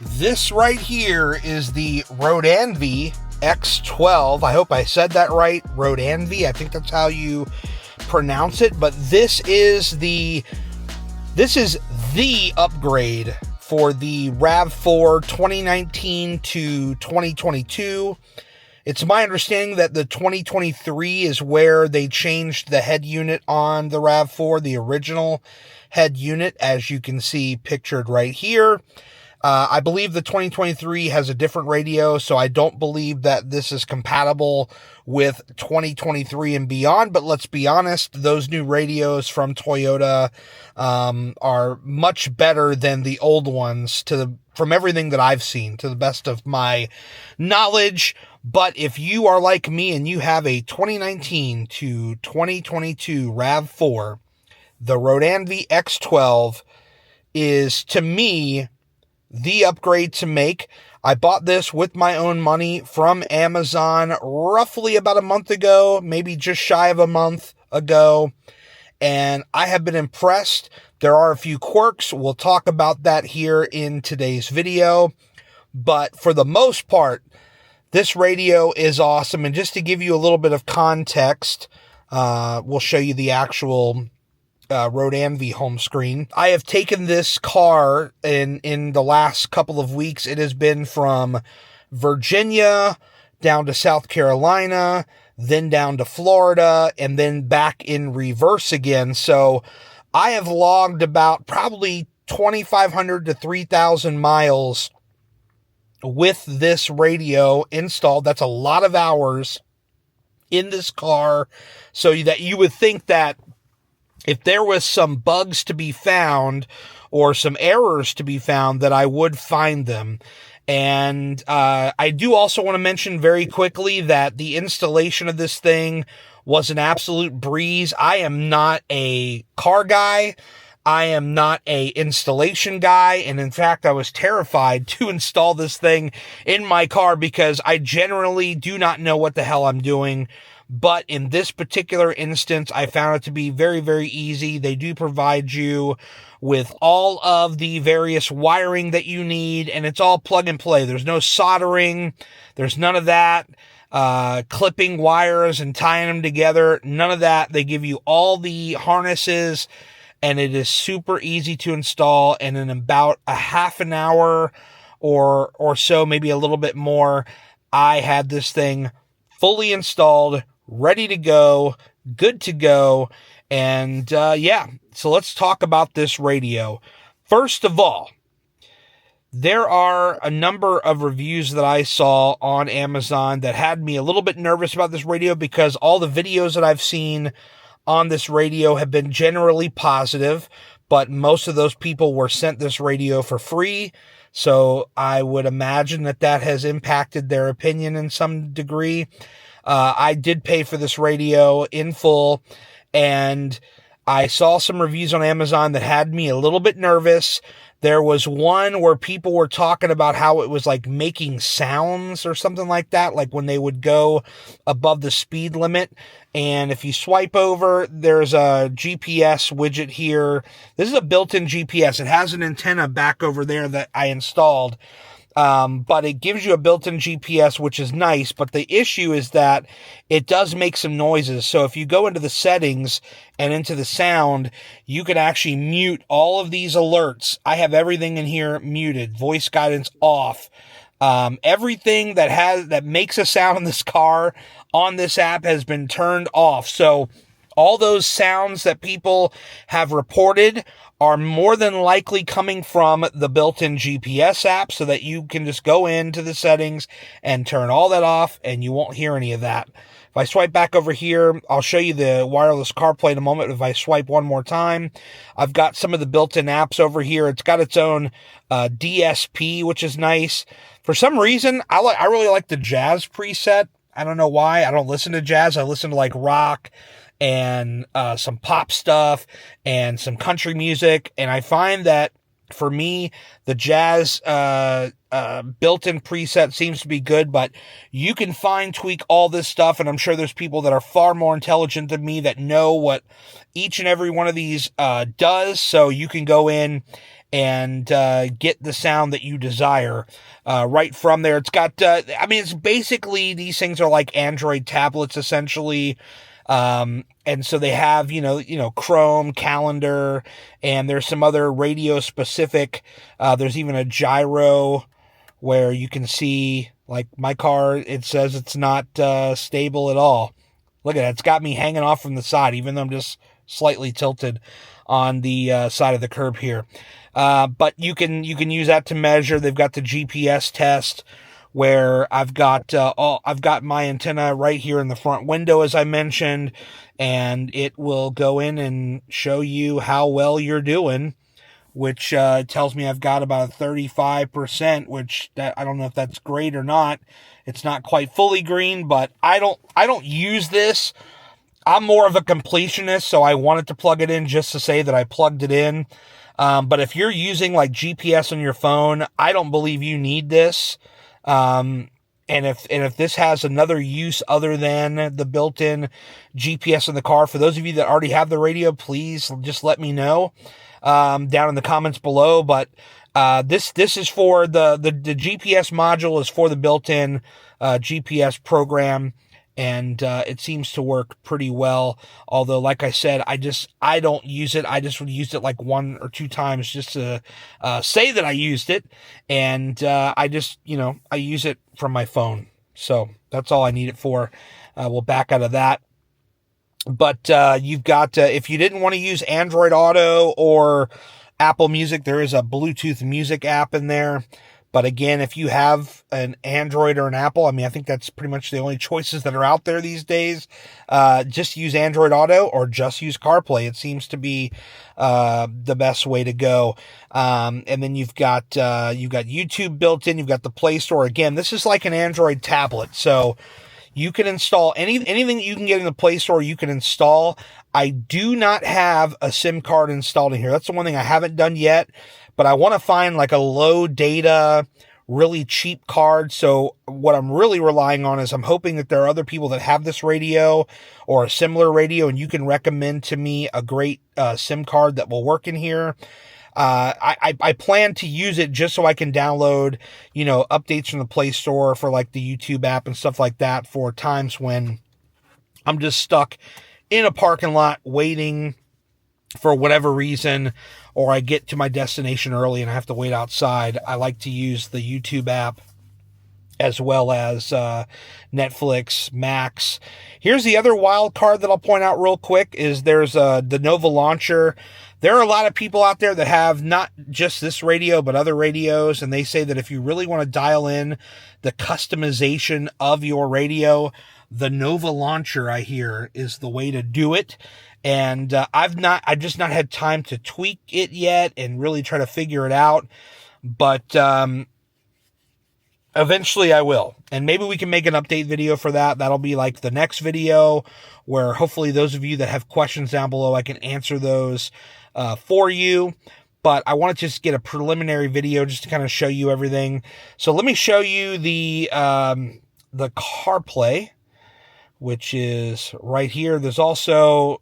This right here is the Roadanvi X12. I hope I said that right. Roadanvi. I think that's how you pronounce it. But this is the upgrade for the RAV4 2019 to 2022. It's my understanding that the 2023 is where they changed the head unit on the RAV4, the original head unit, as you can see pictured right here. I believe the 2023 has a different radio, so I don't believe that this is compatible with 2023 and beyond. But let's be honest, those new radios from Toyota are much better than the old ones from everything that I've seen, to the best of my knowledge. But if you are like me and you have a 2019 to 2022 RAV4, the Roadanvi X12 is, to me, the upgrade to make. I bought this with my own money from Amazon roughly about a month ago, maybe just shy of a month ago, and I have been impressed. There are a few quirks. We'll talk about that here in today's video, but for the most part, this radio is awesome. And just to give you a little bit of context, we'll show you the actual Roadanvi home screen. I have taken this car in the last couple of weeks. It has been from Virginia down to South Carolina, then down to Florida, and then back in reverse again. So I have logged about probably 2,500 to 3,000 miles with this radio installed. That's a lot of hours in this car, so that you would think that if there was some bugs to be found or some errors to be found, that I would find them. And I do also want to mention very quickly that the installation of this thing was an absolute breeze. I am not a car guy. I am not a installation guy. And in fact, I was terrified to install this thing in my car because I generally do not know what the hell I'm doing. But in this particular instance, I found it to be very, very easy. They do provide you with all of the various wiring that you need, and it's all plug and play. There's no soldering. There's none of that. Clipping wires and tying them together. None of that. They give you all the harnesses, and it is super easy to install. And in about a half an hour or so, maybe a little bit more, I had this thing fully installed, ready to go, good to go. And yeah, so let's talk about this radio. First of all, there are a number of reviews that I saw on Amazon that had me a little bit nervous about this radio, because all the videos that I've seen on this radio have been generally positive, but most of those people were sent this radio for free. So I would imagine that that has impacted their opinion in some degree. I did pay for this radio in full, and I saw some reviews on Amazon that had me a little bit nervous. There was one where people were talking about how it was like making sounds or something like that, like when they would go above the speed limit. And if you swipe over, there's a GPS widget here. This is a built-in GPS. It has an antenna back over there that I installed. But it gives you a built-in GPS, which is nice. But the issue is that it does make some noises. So if you go into the settings and into the sound, you can actually mute all of these alerts. I have everything in here muted, voice guidance off. Everything that makes a sound in this car on this app has been turned off. So all those sounds that people have reported are more than likely coming from the built-in GPS app, so that you can just go into the settings and turn all that off, and you won't hear any of that. If I swipe back over here, I'll show you the wireless CarPlay in a moment. If I swipe one more time, I've got some of the built-in apps over here. It's got its own DSP, which is nice. For some reason, I really like the jazz preset. I don't know why. I don't listen to jazz. I listen to like rock and some pop stuff and some country music. And I find that for me, the jazz built-in preset seems to be good, but you can fine tweak all this stuff. And I'm sure there's people that are far more intelligent than me that know what each and every one of these does. So you can go in and get the sound that you desire right from there. It's got, it's basically, these things are like Android tablets, essentially. And so they have, Chrome, calendar, and there's some other radio specific. There's even a gyro where you can see, like my car, it says it's not stable at all. Look at it. It's got me hanging off from the side, even though I'm just slightly tilted on the side of the curb here. But you can use that to measure. They've got the GPS test, where I've got my antenna right here in the front window, as I mentioned, and it will go in and show you how well you're doing, which tells me I've got about a 35%, which I don't know if that's great or not. It's not quite fully green, but I don't use this. I'm more of a completionist, so I wanted to plug it in just to say that I plugged it in. But if you're using like GPS on your phone, I don't believe you need this. And if this has another use other than the built-in GPS in the car, for those of you that already have the radio, please just let me know down in the comments below. But this is for the GPS module is for the built-in GPS program, and it seems to work pretty well. Although, like I said, I don't use it. I just used it like 1 or 2 times just to say that I used it, and I use it from my phone. So that's all I need it for. We'll back out of that. But you've got, if you didn't want to use Android Auto or Apple Music, there is a Bluetooth music app in there. But again, if you have an Android or an Apple, I think that's pretty much the only choices that are out there these days. Just use Android Auto or just use CarPlay. It seems to be the best way to go. And then you've got YouTube built in. You've got the Play Store. Again, this is like an Android tablet, so you can install anything that you can get in the Play Store. You can install. I do not have a SIM card installed in here. That's the one thing I haven't done yet. But I want to find like a low data, really cheap card. So what I'm really relying on is I'm hoping that there are other people that have this radio or a similar radio, and you can recommend to me a great SIM card that will work in here. I plan to use it just so I can download, updates from the Play Store for like the YouTube app and stuff like that for times when I'm just stuck in a parking lot waiting for whatever reason, or I get to my destination early and I have to wait outside. I like to use the YouTube app as well as Netflix, Max. Here's the other wild card that I'll point out real quick is there's the Nova Launcher. There are a lot of people out there that have not just this radio, but other radios, and they say that if you really want to dial in the customization of your radio, the Nova Launcher, I hear, is the way to do it. And I've just not had time to tweak it yet and really try to figure it out. But eventually I will. And maybe we can make an update video for that. That'll be like the next video, where hopefully those of you that have questions down below, I can answer those for you. But I want to just get a preliminary video just to kind of show you everything. So let me show you the CarPlay, which is right here. There's also,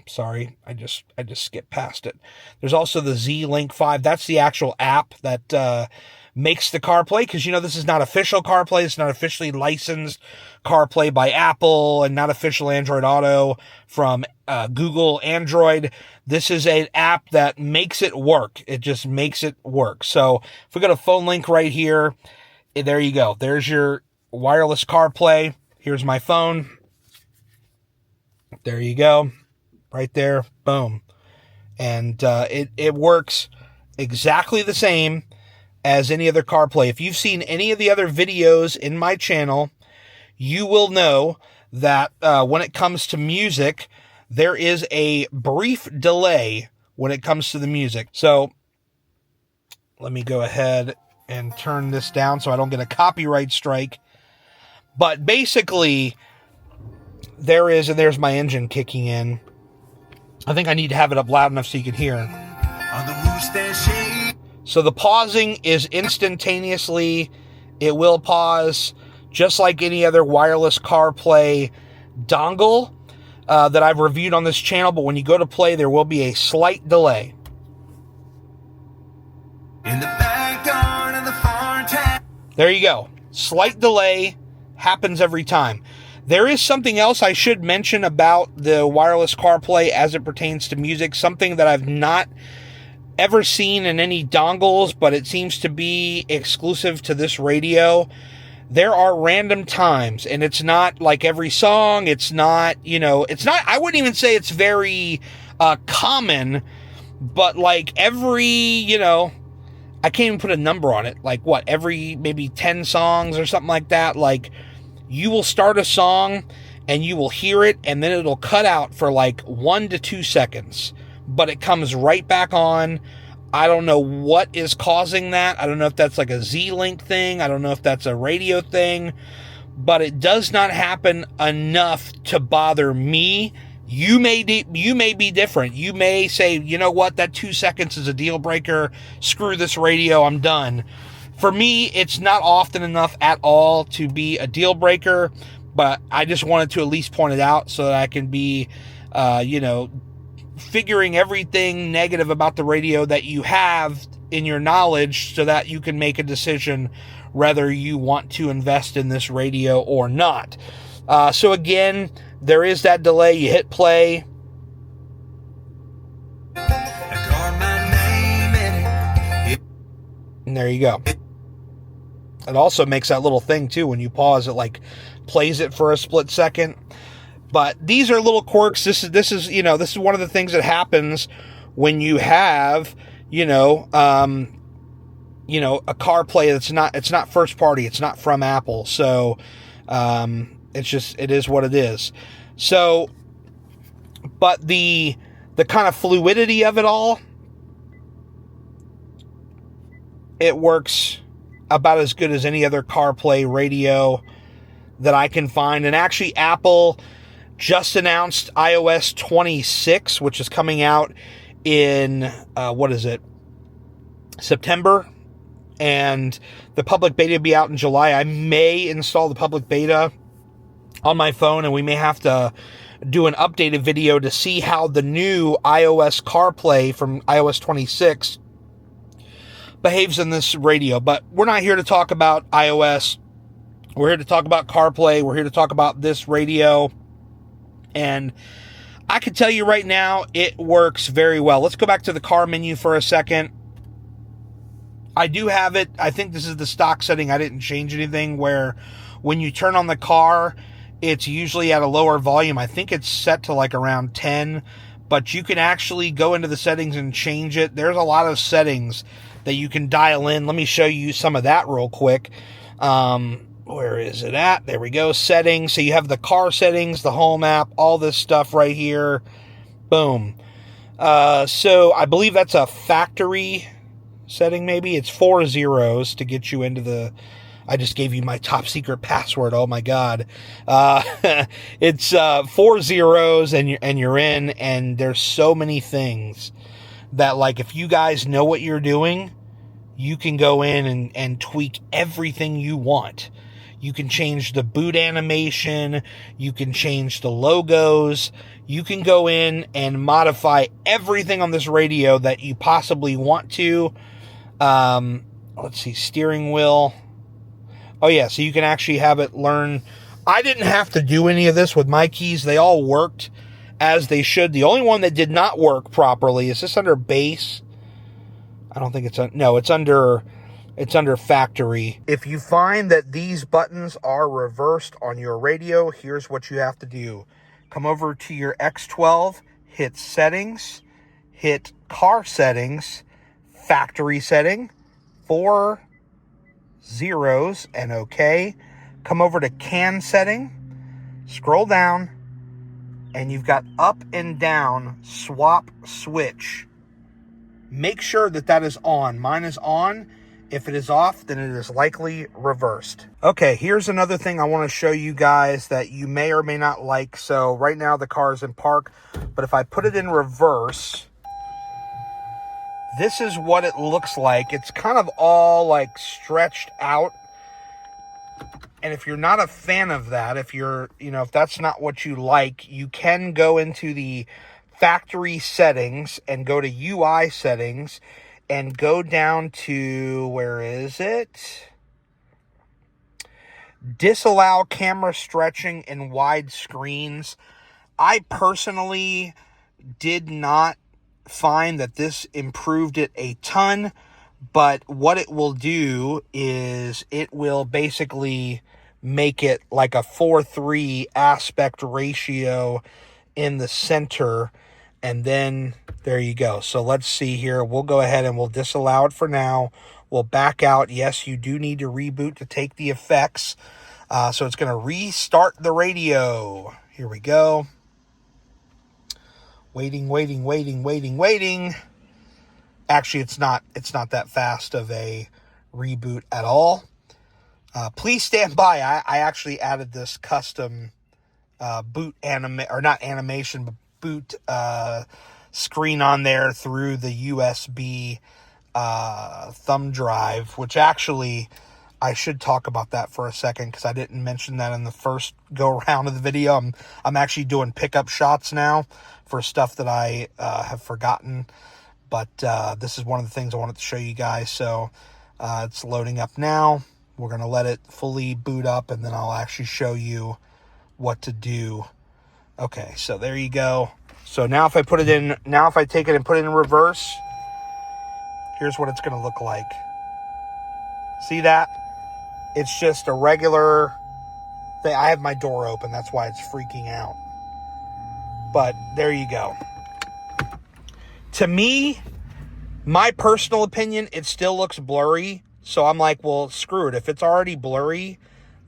sorry, I just skipped past it. There's also the ZLink 5. That's the actual app that makes the CarPlay, because this is not official CarPlay. It's not officially licensed CarPlay by Apple, and not official Android Auto from Google Android. This is an app that makes it work. It just makes it work. So if we go to phone link right here, there you go. There's your wireless CarPlay. Here's my phone. There you go. Right there. Boom. And it works exactly the same as any other CarPlay. If you've seen any of the other videos in my channel, you will know that when it comes to music, there is a brief delay when it comes to the music. So let me go ahead and turn this down so I don't get a copyright strike. But basically, there is, and there's my engine kicking in. I think I need to have it up loud enough so you can hear. So the pausing is instantaneously. It will pause just like any other wireless CarPlay dongle that I've reviewed on this channel. But when you go to play, there will be a slight delay. in the backyard of the farm town. There you go. Slight delay happens every time. There is something else I should mention about the wireless CarPlay as it pertains to music, something that I've not ever seen in any dongles, but it seems to be exclusive to this radio. There are random times, and it's not like every song. It's not, I wouldn't even say it's very common, but like every, I can't even put a number on it. Like every maybe 10 songs or something like that. Like you will start a song and you will hear it and then it'll cut out for like 1 to 2 seconds, but it comes right back on. I don't know what is causing that. I don't know if that's like a ZLink thing. I don't know if that's a radio thing, but it does not happen enough to bother me. You may be different. You may say, you know what, that 2 seconds is a deal breaker. Screw this radio, I'm done. For me, it's not often enough at all to be a deal breaker, but I just wanted to at least point it out so that I can be, figuring everything negative about the radio that you have in your knowledge so that you can make a decision whether you want to invest in this radio or not. So again, there is that delay. You hit play. And there you go. It also makes that little thing too. When you pause, it like plays it for a split second. But these are little quirks. This is one of the things that happens when you have, a CarPlay it's not first party. It's not from Apple. So, it is what it is. So, but the kind of fluidity of it all, it works about as good as any other CarPlay radio that I can find. And actually, Apple just announced iOS 26, which is coming out in, September. And the public beta will be out in July. I may install the public beta on my phone, and we may have to do an updated video to see how the new iOS CarPlay from iOS 26 behaves in this radio. But we're not here to talk about iOS. We're here to talk about CarPlay. We're here to talk about this radio. And I can tell you right now, it works very well. Let's go back to the car menu for a second. I do have it. I think this is the stock setting. I didn't change anything, where when you turn on the car, it's usually at a lower volume. I think it's set to like around 10, but you can actually go into the settings and change it. There's a lot of settings that you can dial in. Let me show you some of that real quick. Where is it at? There we go. Settings. So you have the car settings, the home app, all this stuff right here. Boom. So I believe that's a factory setting, maybe. It's 4 zeros to get you into the... I just gave you my top secret password. Oh my God. It's 4 zeros and you're in, and there's so many things that, like, if you guys know what you're doing, you can go in and tweak everything you want. You can change the boot animation. You can change the logos. You can go in and modify everything on this radio that you possibly want to. Let's see, steering wheel. Oh yeah, so you can actually have it learn. I didn't have to do any of this with my keys. They all worked as they should. The only one that did not work properly, is this under bass? I don't think it's it's under factory. If you find that these buttons are reversed on your radio, here's what you have to do. Come over to your X12, hit settings, hit car settings, factory setting, 4 zeros, and OK. Come over to CAN setting, scroll down, and you've got up and down swap switch. Make sure that is on. Mine is on. If it is off, then it is likely reversed. Okay, here's another thing I want to show you guys that you may or may not like. So right now the car is in park, but if I put it in reverse, this is what it looks like. It's kind of all like stretched out. And if you're not a fan of that, if that's not what you like, you can go into the factory settings and go to UI settings, and go down to, where is it? Disallow camera stretching in wide screens. I personally did not find that this improved it a ton, but what it will do is it will basically make it like a 4:3 aspect ratio in the center, and then there you go. So let's see here. We'll go ahead and we'll disallow it for now. We'll back out. Yes, you do need to reboot to take the effects. So it's going to restart the radio. Here we go. Waiting. Actually, it's not that fast of a reboot at all. Please stand by. I actually added this custom boot not animation, but boot screen on there through the USB thumb drive, which actually I should talk about that for a second because I didn't mention that in the first go around of the video. I'm actually doing pickup shots now for stuff that I have forgotten, but this is one of the things I wanted to show you guys. So it's loading up now. We're going to let it fully boot up, and then I'll actually show you what to do. Okay, so there you go. So now if I take it and put it in reverse, here's what it's going to look like. See that? It's just a regular thing. I have my door open. That's why it's freaking out. But there you go. To me, my personal opinion, it still looks blurry. So I'm like, well, screw it. If it's already blurry,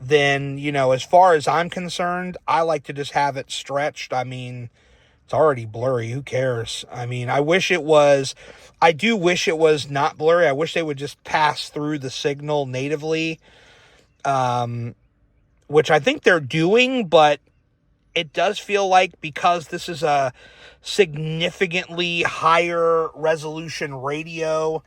then, as far as I'm concerned, I like to just have it stretched. I mean, it's already blurry. Who cares? I mean, I do wish it was not blurry. I wish they would just pass through the signal natively, which I think they're doing, but it does feel like because this is a significantly higher resolution radio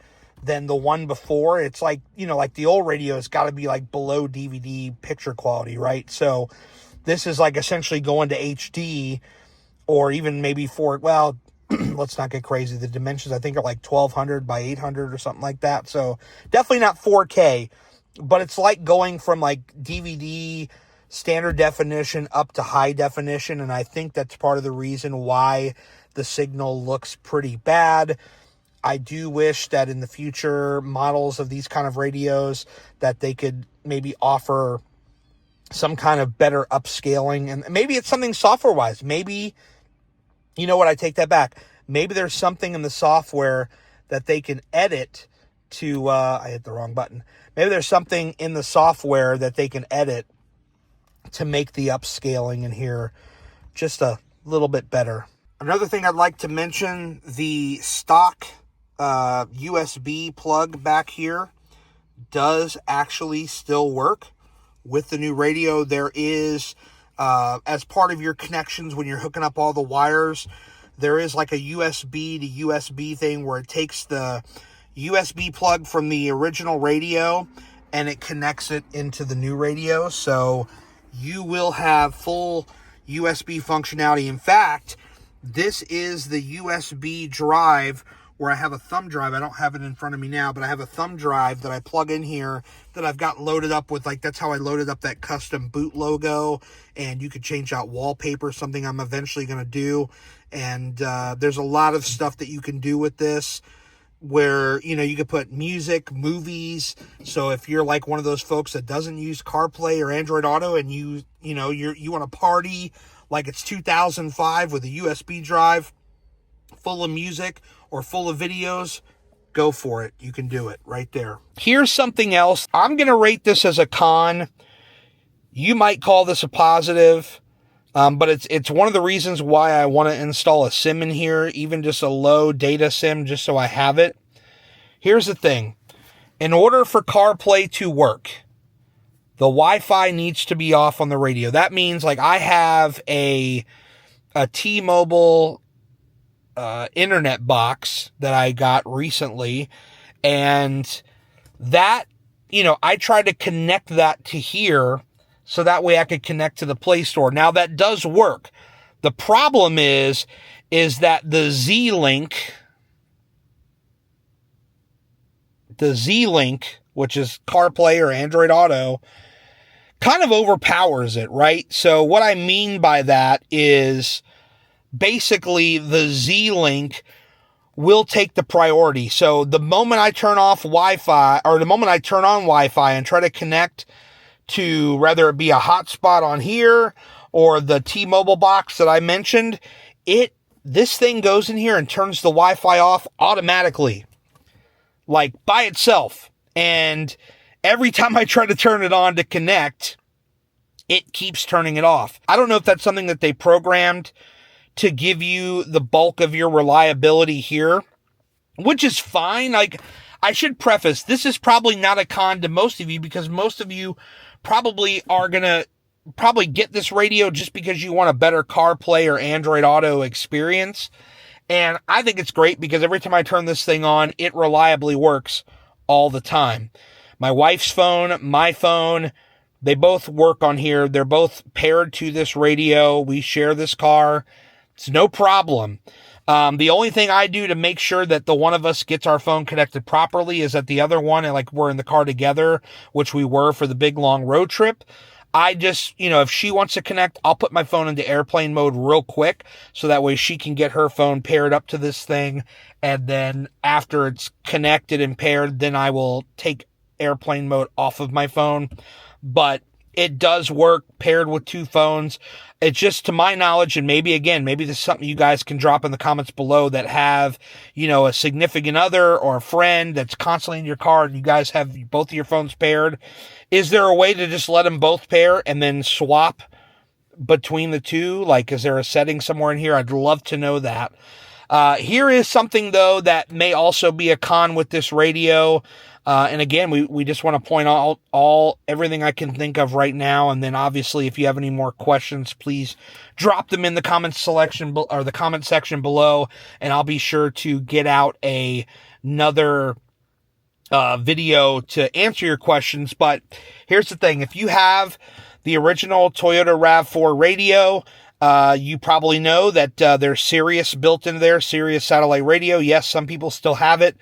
than the one before, it's like, like the old radio has got to be like below DVD picture quality, right? So this is like essentially going to HD, or even maybe let's not get crazy. The dimensions, I think, are like 1200 by 800 or something like that. So definitely not 4K, but it's like going from like DVD standard definition up to high definition. And I think that's part of the reason why the signal looks pretty bad. I do wish that in the future models of these kind of radios that they could maybe offer some kind of better upscaling, and maybe it's something software wise. Maybe, I take that back. Maybe there's something in the software that they can edit to, I hit the wrong button. Maybe there's something in the software that they can edit to make the upscaling in here just a little bit better. Another thing I'd like to mention, the stock USB plug back here does actually still work with the new radio. There is, as part of your connections when you're hooking up all the wires, there is like a USB to USB thing where it takes the USB plug from the original radio and it connects it into the new radio. So you will have full USB functionality. In fact, this is the USB drive where I have a thumb drive. I don't have it in front of me now, but I have a thumb drive that I plug in here that I've got loaded up with, that's how I loaded up that custom boot logo, and you could change out wallpaper, something I'm eventually going to do. And there's a lot of stuff that you can do with this where, you could put music, movies. So if you're like one of those folks that doesn't use CarPlay or Android Auto and you want to party like it's 2005 with a USB drive full of music or full of videos, go for it. You can do it right there. Here's something else. I'm going to rate this as a con. You might call this a positive, but it's one of the reasons why I want to install a SIM in here, even just a low data SIM, just so I have it. Here's the thing. In order for CarPlay to work, the Wi-Fi needs to be off on the radio. That means like I have a T-Mobile internet box that I got recently, and that, I tried to connect that to here so that way I could connect to the Play Store. Now that does work. The problem is that the ZLink, the ZLink, which is CarPlay or Android Auto, kind of overpowers it, right? So what I mean by that is basically the ZLink will take the priority. So the moment I turn off Wi-Fi, or the moment I turn on Wi-Fi and try to connect to, whether it be a hotspot on here or the T-Mobile box that I mentioned, this thing goes in here and turns the Wi-Fi off automatically, like by itself. And every time I try to turn it on to connect, it keeps turning it off. I don't know if that's something that they programmed to give you the bulk of your reliability here, which is fine. Like, I should preface, this is probably not a con to most of you, because most of you probably are going to get this radio just because you want a better CarPlay or Android Auto experience. And I think it's great because every time I turn this thing on, it reliably works all the time. My wife's phone, my phone, they both work on here. They're both paired to this radio. We share this car. It's no problem. The only thing I do to make sure that the one of us gets our phone connected properly is that the other one, and like we're in the car together, which we were for the big long road trip, I just, if she wants to connect, I'll put my phone into airplane mode real quick so that way she can get her phone paired up to this thing. And then after it's connected and paired, then I will take airplane mode off of my phone. But it does work paired with two phones. It's just, to my knowledge, and maybe this is something you guys can drop in the comments below that have, a significant other or a friend that's constantly in your car and you guys have both of your phones paired. Is there a way to just let them both pair and then swap between the two? Like, is there a setting somewhere in here? I'd love to know that. Here is something, though, that may also be a con with this radio. And again, we just want to point out everything I can think of right now. And then obviously, if you have any more questions, please drop them in the comment section below, and I'll be sure to get out another video to answer your questions. But here's the thing. If you have the original Toyota RAV4 radio, you probably know that there's Sirius built into there, Sirius satellite radio. Yes, some people still have it.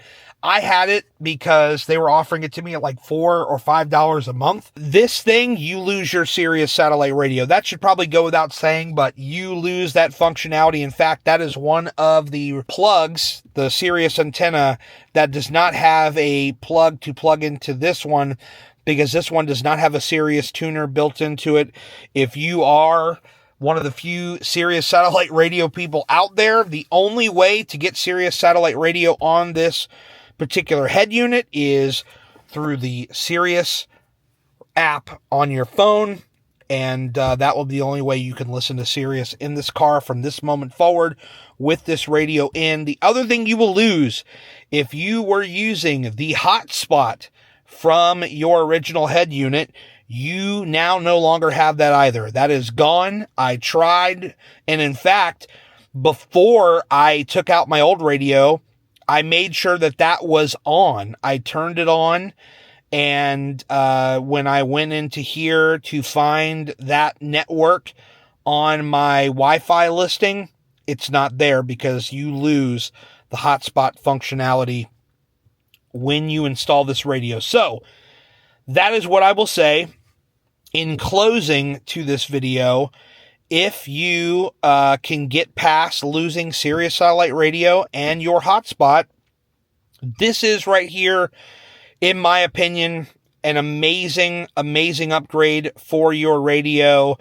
I had it because they were offering it to me at like $4 or $5 a month. This thing, you lose your Sirius satellite radio. That should probably go without saying, but you lose that functionality. In fact, that is one of the plugs, the Sirius antenna, that does not have a plug to plug into this one, because this one does not have a Sirius tuner built into it. If you are one of the few Sirius satellite radio people out there, the only way to get Sirius satellite radio on this particular head unit is through the Sirius app on your phone, and that will be the only way you can listen to Sirius in this car from this moment forward with this radio in. The other thing you will lose, if you were using the hotspot from your original head unit, you now no longer have that either. That is gone. I tried, and in fact, before I took out my old radio, I made sure that was on. I turned it on, and when I went into here to find that network on my Wi-Fi listing, it's not there, because you lose the hotspot functionality when you install this radio. So that is what I will say in closing to this video. If you can get past losing Sirius satellite radio and your hotspot, this is right here, in my opinion, an amazing, amazing upgrade for your radio.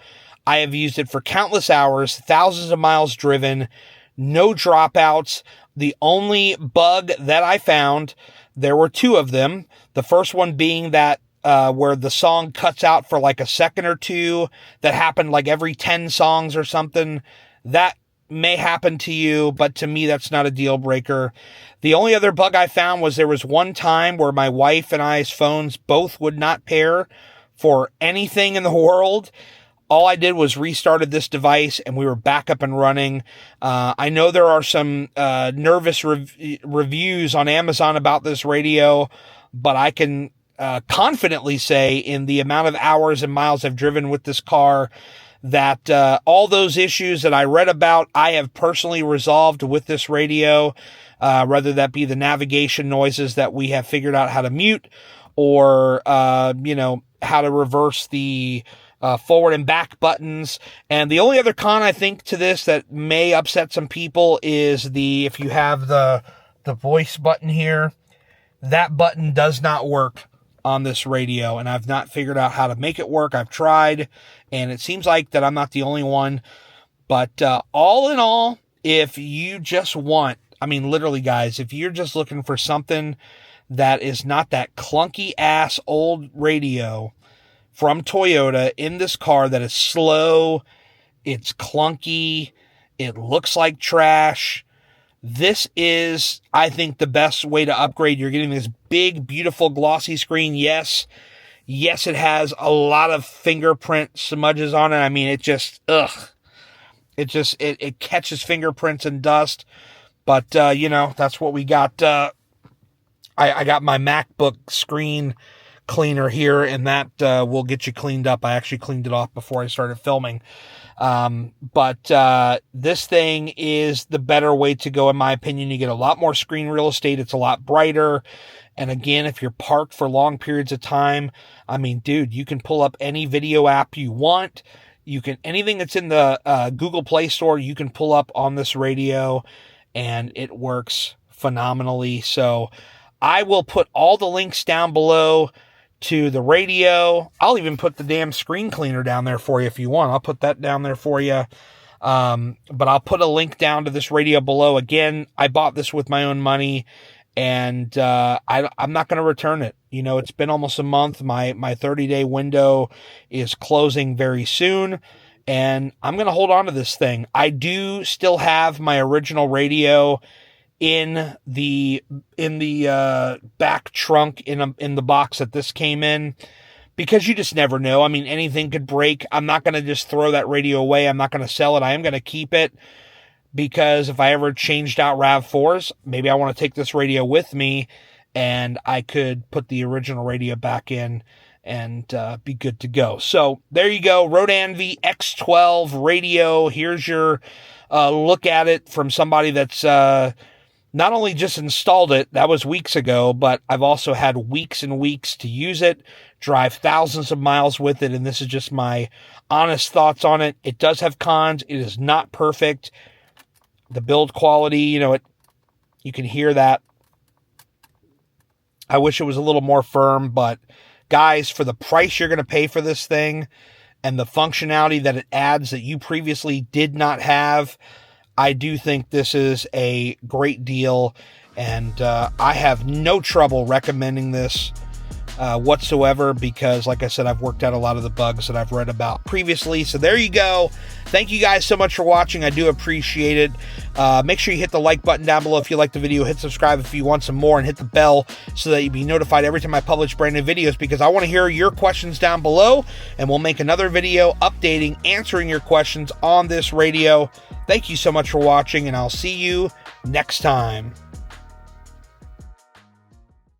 I have used it for countless hours, thousands of miles driven, no dropouts. The only bug that I found, there were two of them. The first one being that where the song cuts out for like a second or two. That happened like every 10 songs or something. That may happen to you, but to me, that's not a deal breaker. The only other bug I found was there was one time where my wife and I's phones both would not pair for anything in the world. All I did was restarted this device and we were back up and running. I know there are some nervous reviews on Amazon about this radio, but I can confidently say, in the amount of hours and miles I've driven with this car, that all those issues that I read about, I have personally resolved with this radio. whether that be the navigation noises that we have figured out how to mute, or, how to reverse the forward and back buttons. And the only other con I think to this that may upset some people is if you have the voice button here, that button does not work on this radio, and I've not figured out how to make it work. I've tried, and it seems like that I'm not the only one. But all in all, if you just want, literally guys, if you're just looking for something that is not that clunky ass old radio from Toyota in this car that is slow, it's clunky, it looks like trash, this is, I think, the best way to upgrade. You're getting this big, beautiful, glossy screen. Yes, it has a lot of fingerprint smudges on it. It just, it catches fingerprints and dust. But, that's what we got. I got my MacBook screen cleaner here, and that will get you cleaned up. I actually cleaned it off before I started filming. But this thing is the better way to go, in my opinion. You get a lot more screen real estate. It's a lot brighter. And again, if you're parked for long periods of time, dude, you can pull up any video app you want. Anything that's in the Google Play Store, you can pull up on this radio, and it works phenomenally. So I will put all the links down below to the radio. I'll even put the damn screen cleaner down there for you if you want. I'll put that down there for you. But I'll put a link down to this radio below. Again, I bought this with my own money, and I'm not going to return it. It's been almost a month. My 30-day window is closing very soon, and I'm going to hold on to this thing. I do still have my original radio in the back trunk in the box that this came in, because you just never know. Anything could break. I'm not going to just throw that radio away. I'm not going to sell it. I am going to keep it, because if I ever changed out RAV4s, maybe I want to take this radio with me, and I could put the original radio back in and be good to go. So there you go. Roadanvi X12 radio. Here's your look at it from somebody that's not only just installed it, that was weeks ago, but I've also had weeks and weeks to use it, drive thousands of miles with it, and this is just my honest thoughts on it. It does have cons. It is not perfect. The build quality, you can hear that. I wish it was a little more firm, but guys, for the price you're going to pay for this thing and the functionality that it adds that you previously did not have, I do think this is a great deal, and I have no trouble recommending this whatsoever, because like I said, I've worked out a lot of the bugs that I've read about previously. So there you go. Thank you guys so much for watching. I do appreciate it. Make sure you hit the like button down below if you like the video. Hit subscribe if you want some more, and hit the bell so that you'll be notified every time I publish brand new videos, because I want to hear your questions down below, and we'll make another video answering your questions on this radio. Thank you so much for watching, and I'll see you next time.